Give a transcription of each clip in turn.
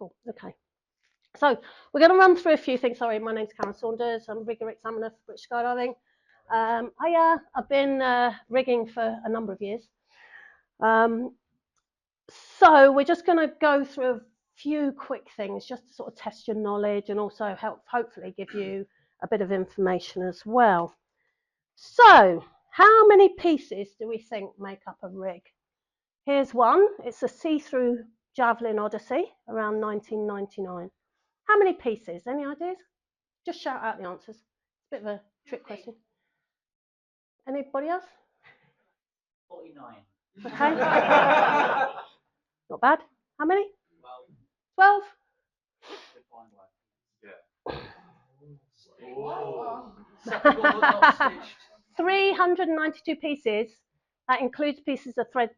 cool. Okay. So we're going to run through a few things. Sorry, my name's Saunders. I'm a rigger examiner for British Skydiving. I've been rigging for a number of years. So we're just going to go through a few quick things just to sort of test your knowledge and also help hopefully give you a bit of information as well. So how many pieces do we think make up a rig? Here's one. It's a see-through Javelin Odyssey around 1999. How many pieces? Any ideas? Just shout out the answers. It's a bit of a trick question. Anybody else? 49. Okay. Not bad. How many? 12. 392 pieces. That includes pieces of thread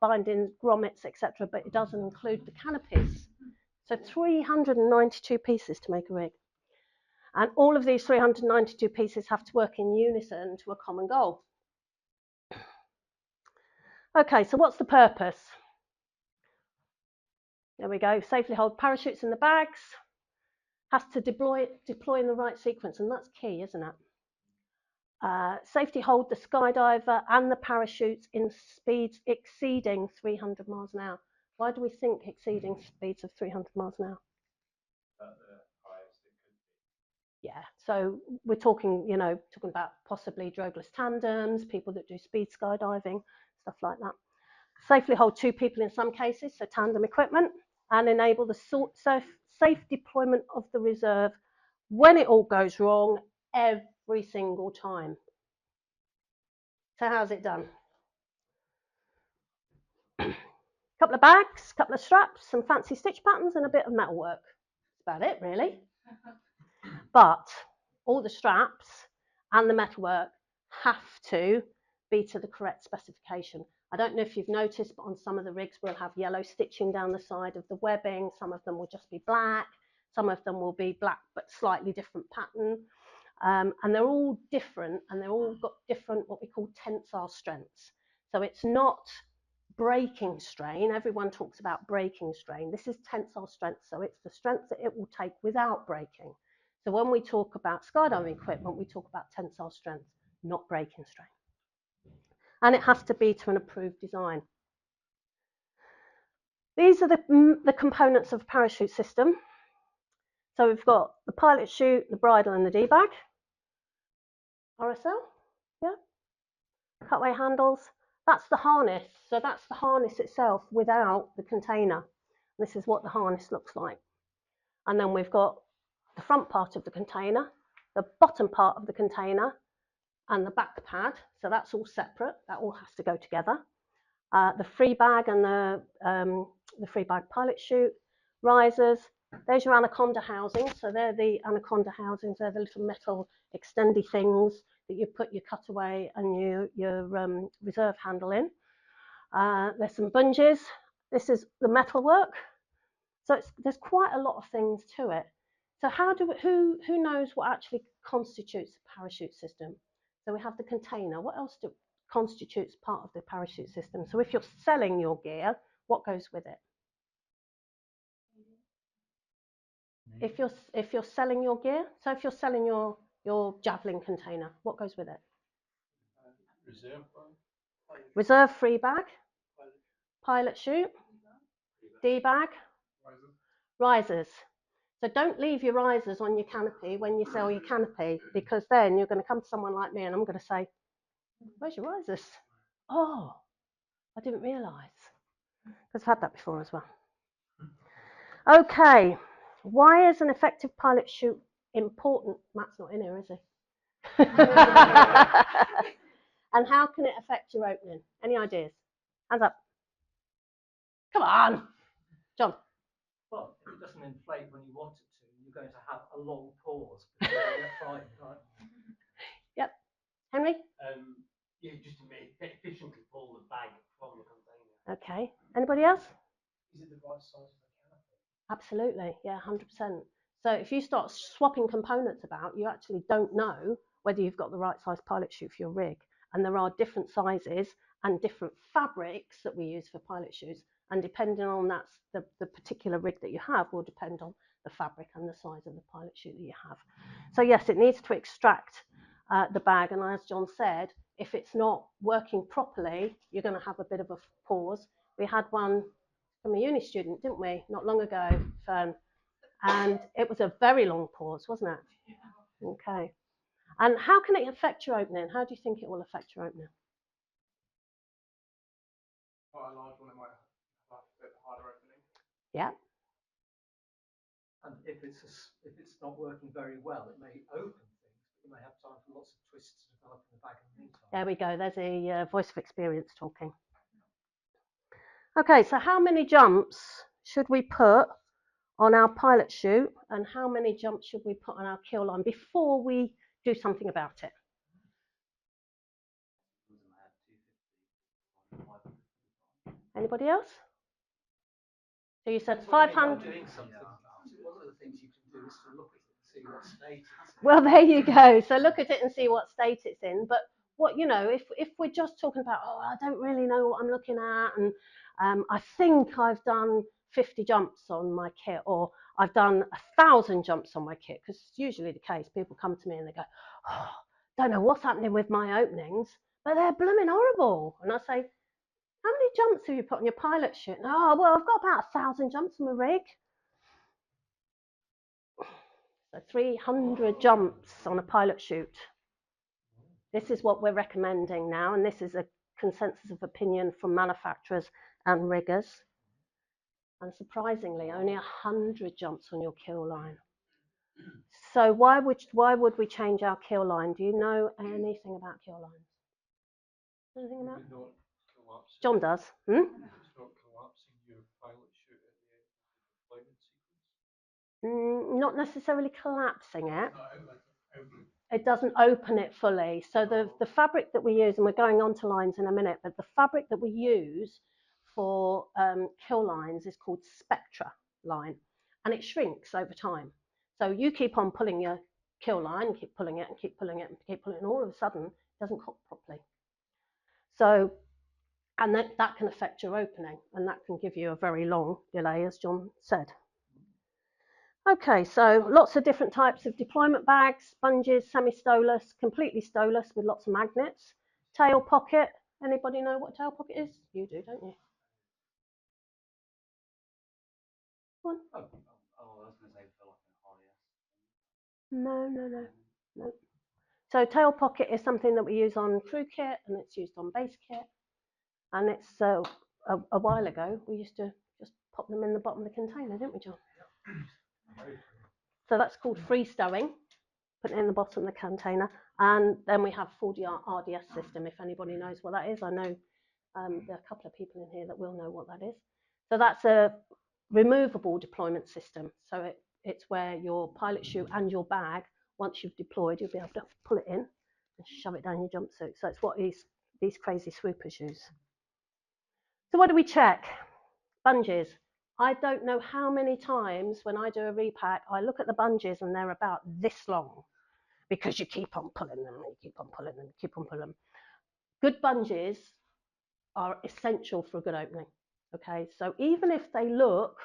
bindings, grommets, etc., but it doesn't include the canopies. So 392 pieces to make a rig. And all of these 392 pieces have to work in unison to a common goal. Okay, so what's the purpose? There we go. Safely hold parachutes in the bags. Has to deploy in the right sequence, and that's key, isn't it? Safety hold the skydiver and the parachutes in speeds exceeding 300 miles an hour. Why do we think exceeding speeds of 300 miles an hour? Yeah, so we're talking, talking about possibly drogueless tandems, people that do speed skydiving, stuff like that. Safely hold 2 people in some cases, so tandem equipment, and enable the safe deployment of the reserve when it all goes wrong every single time. So how's it done? Couple of bags, couple of straps, some fancy stitch patterns and a bit of metal work. That's about it, really. But all the straps and the metalwork have to be to the correct specification. I don't know if you've noticed, but on some of the rigs we'll have yellow stitching down the side of the webbing. Some of them will just be black. Some of them will be black but slightly different pattern. And they're all different, and they're all got different what we call tensile strengths. So it's not breaking strain. Everyone talks about breaking strain. This is tensile strength, so it's the strength that it will take without breaking. So when we talk about skydiving equipment, we talk about tensile strength, not breaking strain. And it has to be to an approved design. These are the components of a parachute system. So we've got the pilot chute, the bridle and the D-bag. RSL, yeah. Cutaway handles. That's the harness. So that's the harness itself without the container. This is what the harness looks like. And then we've got the front part of the container, the bottom part of the container, and the back pad. So that's all separate. That all has to go together. The free bag and the free bag pilot chute, risers. There's your anaconda housing. So they're the anaconda housings. They're the little metal extendy things that you put your cutaway and your reserve handle in. There's some bungees. This is the metal work. So there's quite a lot of things to it. So who knows what actually constitutes a parachute system? So we have the container. What else constitutes part of the parachute system? So if you're selling your gear, what goes with it? If you're selling your gear, so if you're selling your Javelin container, what goes with it? Reserve free bag, pilot chute, D bag, risers. So don't leave your risers on your canopy when you sell your canopy, because then you're going to come to someone like me and I'm going to say, where's your risers? Oh, I didn't realise. Because I've had that before as well. Okay, why is an effective pilot chute important? Matt's not in here, is he? And how can it affect your opening? Any ideas? Hands up. Come on, John. Well, if it doesn't inflate when you want it to, you're going to have a long pause before you get frightened, right? Yep. Henry? Yeah, just to efficiently pull the bag from the container. Okay. Anybody else? Is it the right size of the canopy? Absolutely. Yeah, 100%. So if you start swapping components about, you actually don't know whether you've got the right size pilot chute for your rig. And there are different sizes and different fabrics that we use for pilot chutes and depending on that's the particular rig that you have will depend on the fabric and the size of the pilot chute that you have. So yes, it needs to extract the bag, and as John said, if it's not working properly, you're going to have a bit of a pause. We had one from a uni student, didn't we, not long ago, Fern? And it was a very long pause, wasn't it? Okay. And how can it affect your opening? How do you think it will affect your opening? Quite a large one, it might have a bit harder opening. Yeah. And if it's not working very well, it may open things, but you may have time for lots of twists to develop in the bag in the meantime. There we go. There's a voice of experience talking. Okay, so how many jumps should we put on our pilot chute, and how many jumps should we put on our keel line before we do something about it? Anybody else? So you said 500. Doing something about it. One of the things you can do is to look at it and see what state it's in. Well, there you go. So look at it and see what state it's in. But what, you know, if we're just talking about, oh, I don't really know what I'm looking at, and I think I've done 50 jumps on my kit, or I've done 1,000 jumps on my kit, because it's usually the case. People come to me and they go, oh, don't know what's happening with my openings, but they're blooming horrible. And I say, how many jumps have you put on your pilot chute? Oh, well, I've got about 1,000 jumps on my rig. So 300 jumps on a pilot chute. This is what we're recommending now, and this is a consensus of opinion from manufacturers and riggers. And surprisingly, only 100 jumps on your keel line. So why would we change our keel line? Do you know anything about keel lines? Anything about? John does. Hmm? It's not collapsing your pilot chute at the end of the deployment sequence. Not necessarily collapsing it. It doesn't open it fully. So the fabric that we use, and we're going on to lines in a minute, but the fabric that we use for keel lines is called Spectra line, and it shrinks over time. So you keep on pulling your keel line, keep pulling it and keep pulling it and keep pulling it, and all of a sudden it doesn't cock properly. So, and that can affect your opening, and that can give you a very long delay, as John said. Okay, so lots of different types of deployment bags, bungees, semi-stowless, completely stowless with lots of magnets. Tail pocket, anybody know what a tail pocket is? You do, don't you? Go on. I was going to say for like an RAF. No. So tail pocket is something that we use on crew kit, and it's used on base kit. And it's a while ago, we used to just pop them in the bottom of the container, didn't we, John? So that's called free stowing, put it in the bottom of the container. And then we have 4D RDS system, if anybody knows what that is. I know there are a couple of people in here that will know what that is. So that's a removable deployment system. So it's where your pilot chute and your bag, once you've deployed, you'll be able to pull it in and shove it down your jumpsuit. So it's what these crazy swoopers use. So what do we check? Bungees. I don't know how many times when I do a repack, I look at the bungees and they're about this long, because you keep on pulling them, and you keep on pulling them, keep on pulling them. Good bungees are essential for a good opening. Okay, so even if they look,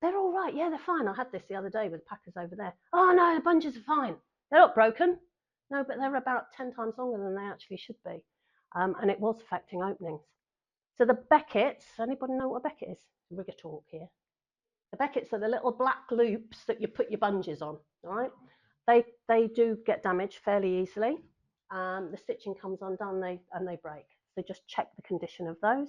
they're all right, yeah, they're fine. I had this the other day with packers over there. Oh no, the bungees are fine. They're not broken. No, but they're about 10 times longer than they actually should be. And it was affecting openings. So the Beckett's, anybody know what a Beckett is? Rigger talk here. The Beckett's are the little black loops that you put your bungees on, all right? They do get damaged fairly easily. The stitching comes undone and they break. So just check the condition of those.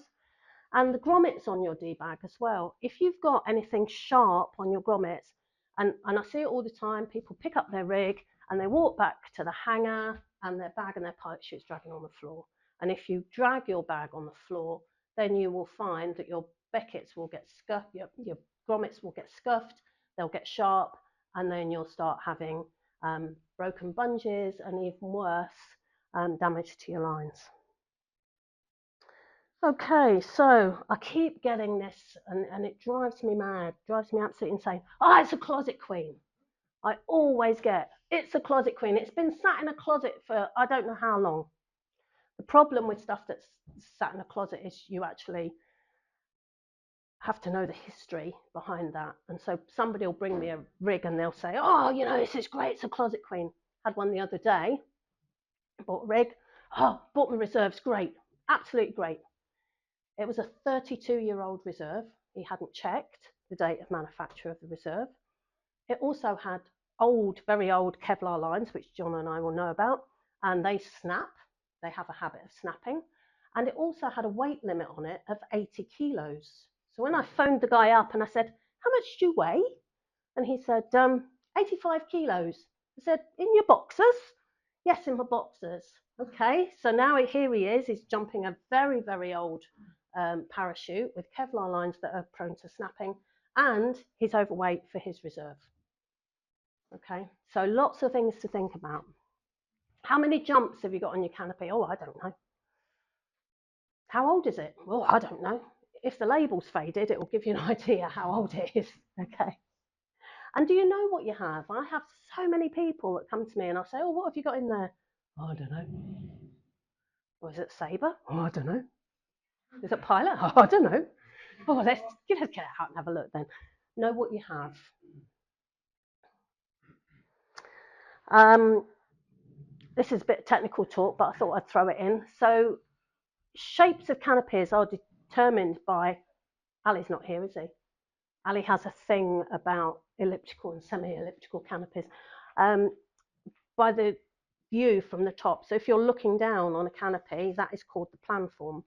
And the grommets on your D-bag as well. If you've got anything sharp on your grommets, and I see it all the time, people pick up their rig and they walk back to the hangar and their bag and their pilot chute's dragging on the floor. And if you drag your bag on the floor, then you will find that your Beckett's will get scuffed, your grommets will get scuffed, they'll get sharp, and then you'll start having broken bungees and even worse, damage to your lines. Okay, so I keep getting this, and it drives me mad, drives me absolutely insane. Oh, it's a closet queen. I always get, it's a closet queen. It's been sat in a closet for I don't know how long. The problem with stuff that's sat in a closet is you actually have to know the history behind that. And so somebody will bring me a rig and they'll say, oh, you know, this is great, it's a closet queen. Had one the other day, bought a rig, oh, bought my reserves, great, absolutely great. It was a 32-year-old reserve. He hadn't checked the date of manufacture of the reserve. It also had old, very old Kevlar lines, which John and I will know about, and they snap. They have a habit of snapping. And it also had a weight limit on it of 80 kilos. So when I phoned the guy up and I said, how much do you weigh? And he said, 85 kilos. I said, in your boxers? Yes, in my boxers. Okay, so now here he is. He's jumping a very, very old parachute with Kevlar lines that are prone to snapping, and he's overweight for his reserve. Okay, so lots of things to think about. How many jumps have you got on your canopy? Oh, I don't know. How old is it? Oh, I don't know. If the label's faded, it will give you an idea how old it is. Okay. And do you know what you have? I have so many people that come to me and I'll say, oh, what have you got in there? Oh, I don't know. Or is it Sabre? Oh, I don't know. Is it Pilot? Oh, I don't know. Oh, let's get out and have a look then. Know what you have. This is a bit of technical talk, but I thought I'd throw it in. So shapes of canopies are determined by, Ali's not here, is he? Ali has a thing about elliptical and semi-elliptical canopies. By the view from the top. So if you're looking down on a canopy, that is called the planform.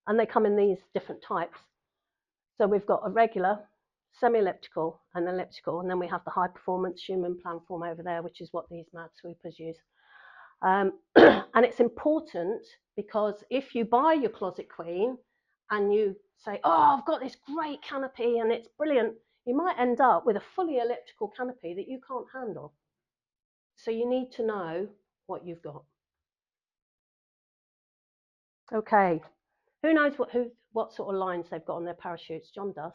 And they come in these different types. So we've got a regular, semi-elliptical and elliptical, and then we have the high performance human planform over there, which is what these mad sweepers use. And it's important because if you buy your closet queen and you say, oh, I've got this great canopy and it's brilliant, you might end up with a fully elliptical canopy that you can't handle. So you need to know what you've got. Okay, who knows what sort of lines they've got on their parachutes? John does.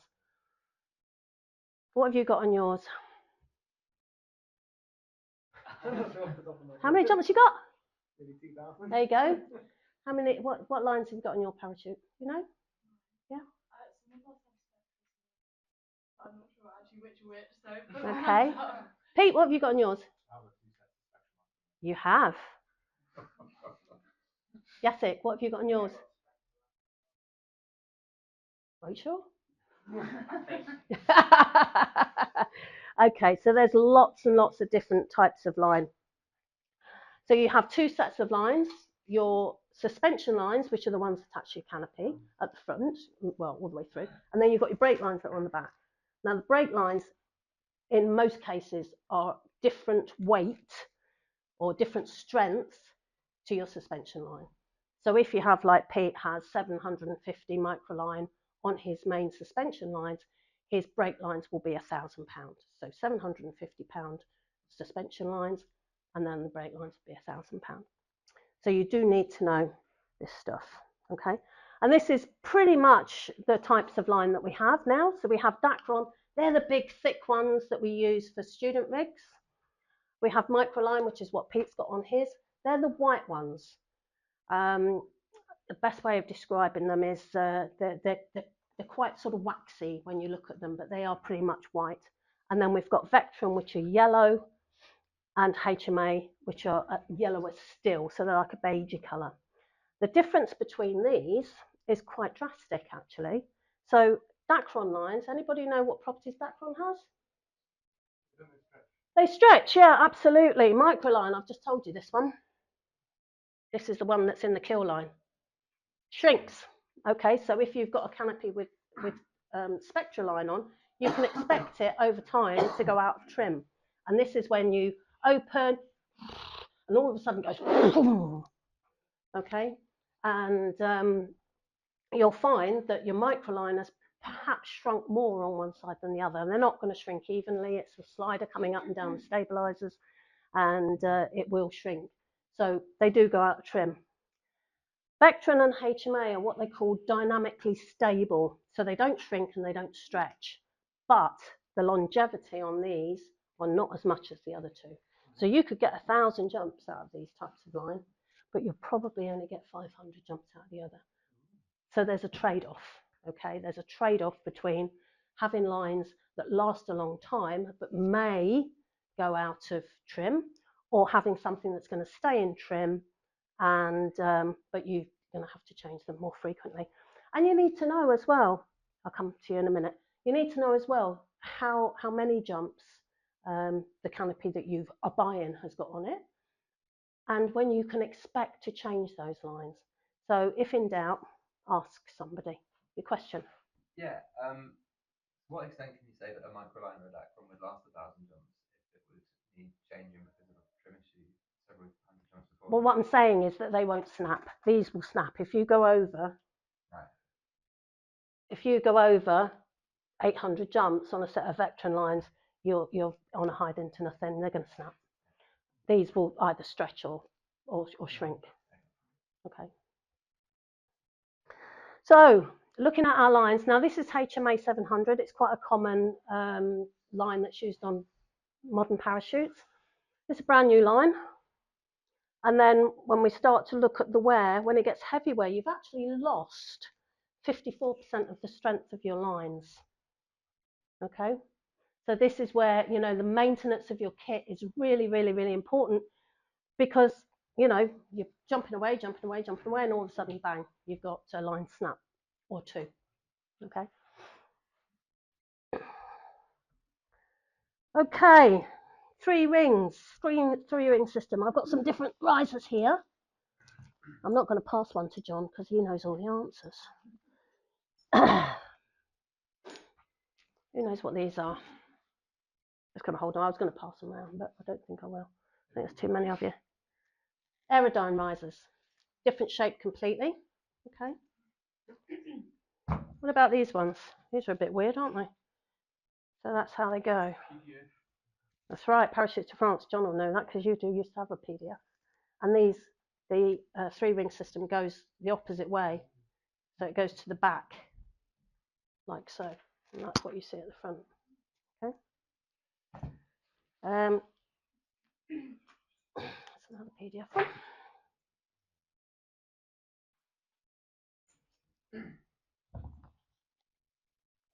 What have you got on yours? How many jumps you got? There you go. How many? What lines have you got on your parachute? You know? Yeah. I'm not sure actually which, so. Okay. Pete, what have you got on yours? You have. Yasik, what have you got on yours? Are you sure? Okay, so there's lots and lots of different types of line. So you have two sets of lines, your suspension lines, which are the ones attached to your canopy at the front, well, all the way through, and then you've got your brake lines that are on the back. Now, the brake lines, in most cases, are different weight or different strength to your suspension line. So if you have, like Pete has 750 microline on his main suspension lines, his brake lines will be £1,000. So £750 suspension lines, and then the brake lines will be £1,000. So you do need to know this stuff, okay? And this is pretty much the types of line that we have now. So we have Dacron, they're the big thick ones that we use for student rigs. We have microline, which is what Pete's got on his. They're the white ones. The best way of describing them is they're quite sort of waxy when you look at them, but they are pretty much white. And then we've got Vectron, which are yellow, and HMA, which are yellower still, so they're like a beigey colour. The difference between these is quite drastic, actually. So Dacron lines, anybody know what properties Dacron has? They stretch, yeah, absolutely. Microline, I've just told you this one. This is the one that's in the kill line. Shrinks. Okay, so if you've got a canopy with spectra line on, you can expect it over time to go out of trim. And this is when you open and all of a sudden it goes, okay? And you'll find that your microline has perhaps shrunk more on one side than the other. And they're not going to shrink evenly. It's a slider coming up and down the stabilizers, and it will shrink. So they do go out of trim. Vectron and HMA are what they call dynamically stable. So they don't shrink and they don't stretch. But the longevity on these are not as much as the other two. So you could get 1,000 jumps out of these types of line, but you'll probably only get 500 jumps out of the other. So there's a trade-off. Okay, there's a trade-off between having lines that last a long time but may go out of trim, or having something that's going to stay in trim, and but you're going to have to change them more frequently. And you need to know as well, I'll come to you in a minute, you need to know as well how many jumps the canopy that you are buying has got on it, and when you can expect to change those lines. So if in doubt, ask somebody. Your question? Yeah. To what extent can you say that a microline redacron would last 1,000 jumps if it would need changing because of a trim issue several hundred jumps before? Well, what I'm saying is that they won't snap. These will snap if you go over. Right. If you go over 800 jumps on a set of Vectron lines, you're on a hide into nothing. They're going to snap. These will either stretch or shrink. Okay. So looking at our lines, now this is HMA 700. It's quite a common line that's used on modern parachutes. It's a brand new line. And then when we start to look at the wear, when it gets heavy wear, you've actually lost 54% of the strength of your lines. Okay, so this is where, you know, the maintenance of your kit is really, really, really important, because, you know, you're jumping away, and all of a sudden, bang, you've got a line snap or two. Okay. Okay, three ring system. I've got some different risers here. I'm not going to pass one to John because he knows all the answers. Who knows what these are? Just going to hold on. I was going to pass them around, but I don't think I will. I think there's too many of you. Aerodyne risers, different shape completely. Okay. What about these ones? These are a bit weird, aren't they? So that's how they go. That's right, Parachutes de France. John will know that because you used to have a PDF. And these, the three-ring system goes the opposite way. So it goes to the back, like so. And that's what you see at the front. Okay. That's another PDF one.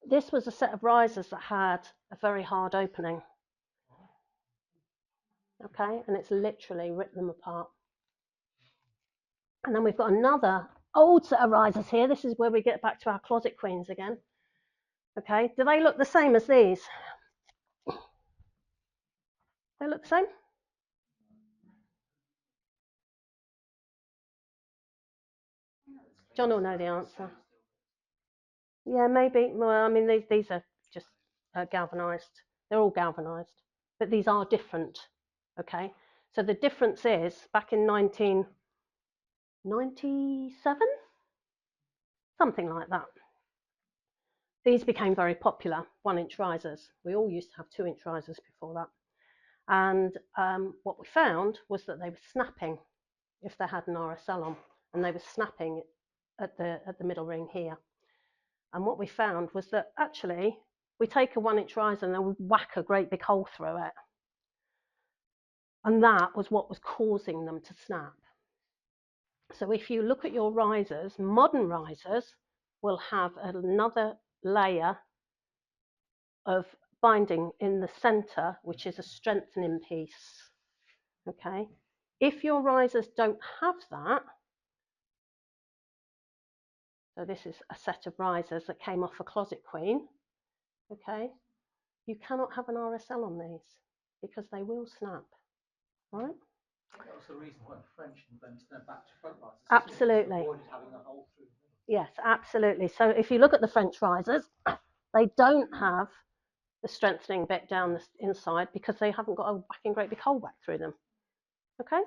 This was a set of risers that had a very hard opening. Okay, and it's literally ripped them apart. And then we've got another old set of risers here. This is where we get back to our closet queens again. Okay, do they look the same as these? They look the same? John will know the answer. Yeah, maybe. Well, I mean, these are just galvanised. They're all galvanised, but these are different. Okay, so the difference is back in 1997, something like that. These became very popular, 1-inch risers. We all used to have 2-inch risers before that. And what we found was that they were snapping if they had an RSL on, and they were snapping at the middle ring here. And what we found was that actually we take a 1-inch riser and then we whack a great big hole through it. And that was what was causing them to snap. So if you look at your risers, modern risers will have another layer of binding in the center, which is a strengthening piece. Okay. If your risers don't have that, so this is a set of risers that came off a Closet Queen, okay, you cannot have an RSL on these because they will snap, right? That was the reason why the French invented their back to front risers. Absolutely. Avoided having a hole through the middle. Yes, absolutely. So if you look at the French risers, they don't have the strengthening bit down the inside because they haven't got a whacking great big hole back through them. Okay.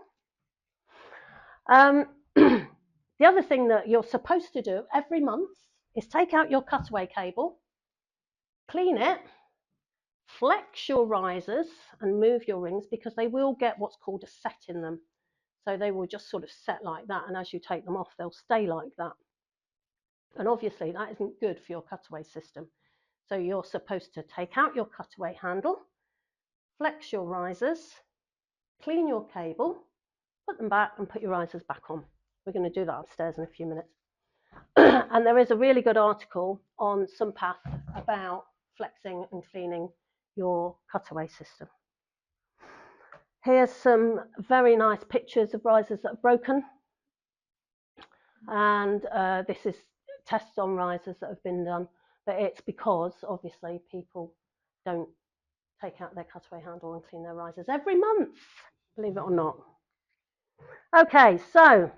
The other thing that you're supposed to do every month is take out your cutaway cable, clean it, flex your risers and move your rings because they will get what's called a set in them. So they will just sort of set like that, and as you take them off, they'll stay like that. And obviously that isn't good for your cutaway system. So you're supposed to take out your cutaway handle, flex your risers, clean your cable, put them back and put your risers back on. We're going to do that upstairs in a few minutes. And there is a really good article on Sunpath about flexing and cleaning your cutaway system. Here's some very nice pictures of risers that are broken. And this is tests on risers that have been done, but it's because obviously people don't take out their cutaway handle and clean their risers every month, believe it or not. Okay, so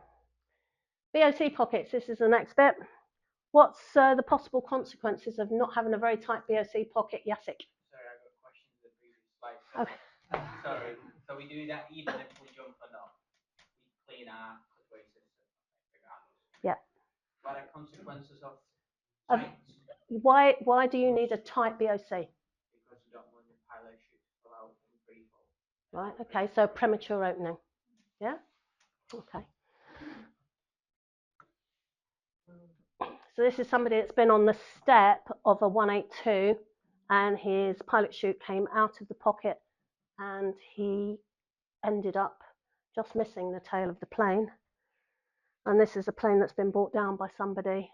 BOC pockets, this is the next bit. What's the possible consequences of not having a very tight BOC pocket, Yasik? Sorry, I got a question to the previous slide. Okay. Sorry, so we do that even if we jump or not. We clean our cutaway system regardless. Yeah. What are consequences of tights? Why do you need a tight BOC? Because you don't want your pilot chute to go out in free fall. Right, okay, so premature opening. Yeah? Okay. So this is somebody that's been on the step of a 182 and his pilot chute came out of the pocket and he ended up just missing the tail of the plane. And this is a plane that's been brought down by somebody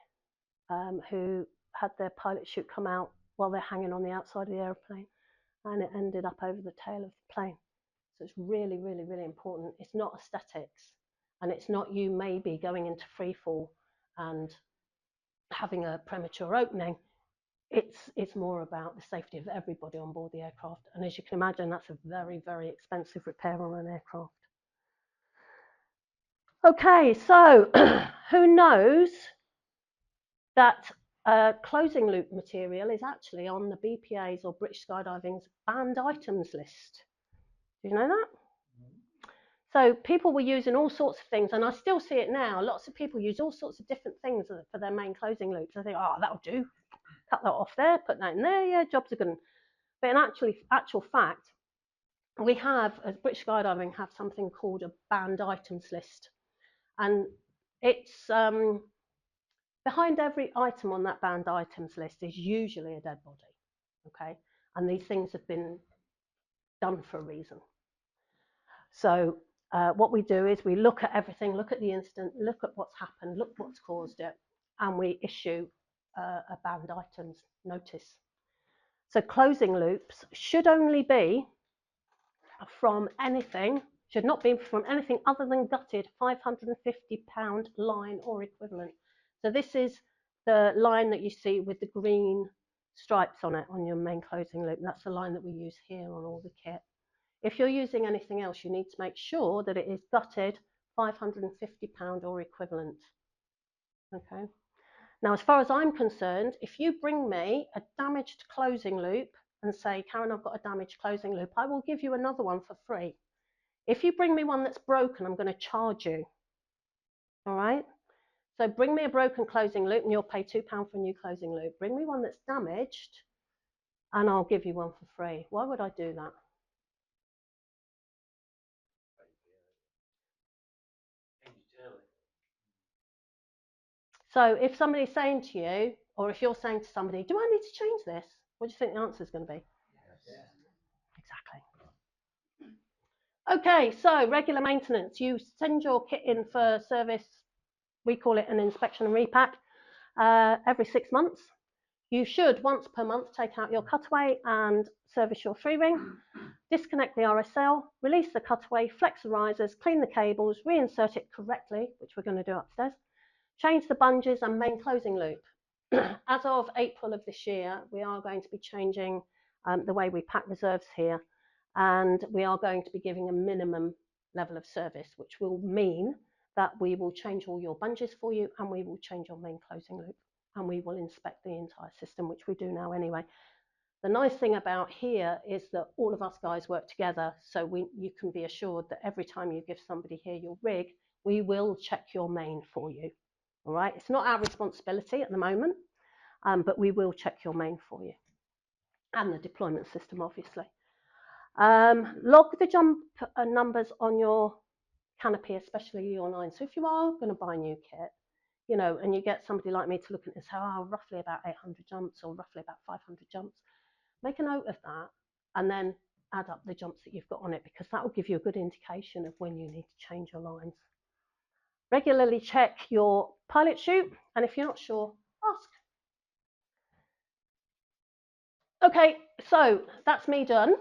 who had their pilot chute come out while they're hanging on the outside of the airplane, and it ended up over the tail of the plane. So it's really, really, really important. It's not aesthetics, and it's not you maybe going into free fall and having a premature opening. It's more about the safety of everybody on board the aircraft. And as you can imagine, that's a very, very expensive repair on an aircraft. Okay, so who knows that closing loop material is actually on the BPA's or British Skydiving's banned items list? Do you know that? So people were using all sorts of things, and I still see it now. Lots of people use all sorts of different things for their main closing loops. I think, oh, that'll do. Cut that off there, put that in there, yeah, jobs are good. But in actual fact, we have, as British Skydiving, have something called a banned items list. And it's behind every item on that banned items list is usually a dead body, okay? And these things have been done for a reason. So what we do is we look at everything, look at the incident, look at what's happened, look what's caused it, and we issue a banned items notice. So closing loops should only be from anything, should not be from anything other than gutted 550-pound line or equivalent. So this is the line that you see with the green stripes on it on your main closing loop. That's the line that we use here on all the kit. If you're using anything else, you need to make sure that it is gutted 550-pound or equivalent. Okay. Now, as far as I'm concerned, if you bring me a damaged closing loop and say, Karen, I've got a damaged closing loop, I will give you another one for free. If you bring me one that's broken, I'm going to charge you. All right? So bring me a broken closing loop and you'll pay £2 for a new closing loop. Bring me one that's damaged and I'll give you one for free. Why would I do that? So if somebody's saying to you, or if you're saying to somebody, do I need to change this? What do you think the answer is going to be? Yes. Exactly. Okay, so regular maintenance. You send your kit in for service. We call it an inspection and repack every 6 months. You should, once per month, take out your cutaway and service your three-ring, disconnect the RSL, release the cutaway, flex the risers, clean the cables, reinsert it correctly, which we're going to do upstairs, change the bungees and main closing loop. As of April of this year, we are going to be changing the way we pack reserves here, and we are going to be giving a minimum level of service, which will mean that we will change all your bungees for you and we will change your main closing loop and we will inspect the entire system, which we do now anyway. The nice thing about here is that all of us guys work together, so you can be assured that every time you give somebody here your rig, we will check your main for you. All right, it's not our responsibility at the moment, but we will check your main for you and the deployment system, obviously. Log the jump numbers on your Canopy, especially your 9. So if you are going to buy a new kit, you know, and you get somebody like me to look at it and say, oh, roughly about 800 jumps or roughly about 500 jumps, make a note of that and then add up the jumps that you've got on it, because that will give you a good indication of when you need to change your lines. Regularly check your pilot chute, and if you're not sure, ask. Okay, so that's me done.